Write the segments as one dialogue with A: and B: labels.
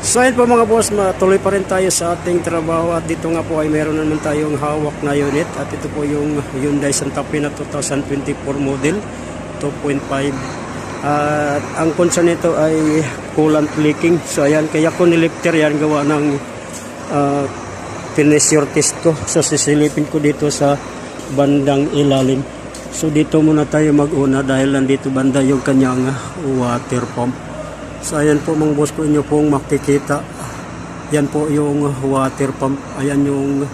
A: So ayun po mga boss, matuloy pa rin tayo sa ating trabaho at dito nga po ay meron naman tayong hawak na unit at ito po yung Hyundai Santa Fe na 2024 model 2.5 at ang concern nito ay coolant leaking. So ayan, kaya ko nilifter yan gawa ng finisher test ko. So sisilipin ko dito sa bandang ilalim. So dito muna tayo mag-una dahil nandito banda yung kanyang water pump. So ayan po mga boss, ko inyo pong makikita. Yan po yung water pump. Ayan yung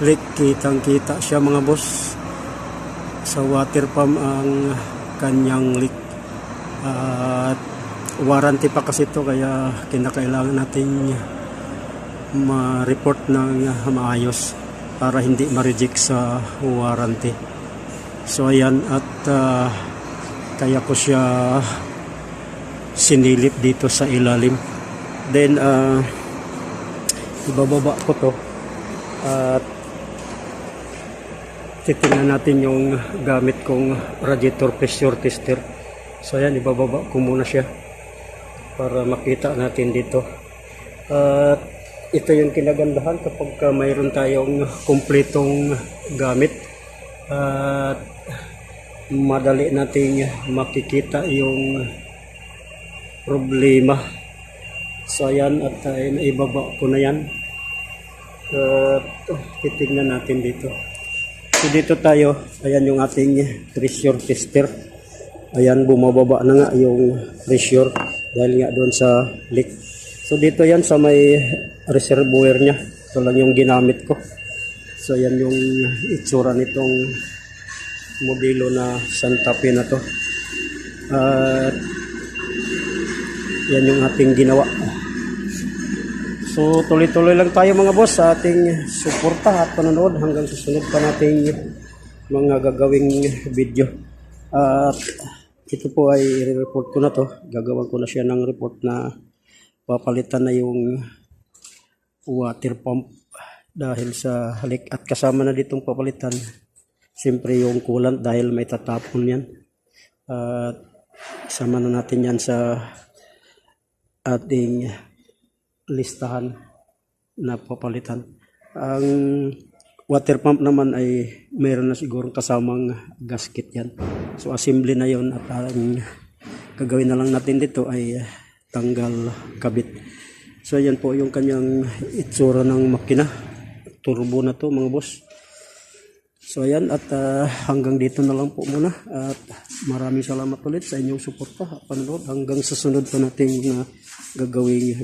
A: leak, kitang kita siya mga boss. Sa water pump ang kanyang leak. At warranty pa kasi ito kaya kinakailangan natin ma-report ng maayos para hindi ma-reject sa warranty. So ayan, at kaya ko siya sinilip dito sa ilalim. Then ibababa ko to at titingnan natin yung gamit kong radiator pressure tester. So ayan, ibababa ko muna siya para makita natin dito. At ito yung kinagandahan kapag mayroon tayong kumpletong gamit at madali nating makikita yung problema. So ayan, at ibaba ko na yan at titignan natin dito. So dito tayo, ayan yung ating pressure tester. Ayan, bumababa na nga yung pressure dahil nga doon sa leak. So dito yan sa may reservoir nya. Ito lang yung ginamit ko. So ayan yung itsura nitong modelo na Santa Fe na to. At yan yung ating ginawa. So tuloy-tuloy lang tayo mga boss sa ating suporta at panonood hanggang susunod pa nating mga gagawing video. At ito po ay i-report ko na to. Gagawan ko na siya ng report na papalitan na yung water pump dahil sa leak, at kasama na ditong papalitan siyempre yung coolant dahil may tatapon yan. At isama na natin yan sa ating listahan na papalitan. Ang water pump naman ay mayroon na sigurong kasamang gasket yan. So assembly na yon, at ang gagawin na lang natin dito ay tanggal kabit. So yan po yung kanyang itsura ng makina. Turbo na to mga boss. So ayan, at hanggang dito na lang po muna at maraming salamat ulit sa inyong suporta at panonood hanggang sa sunod pa nating gagawin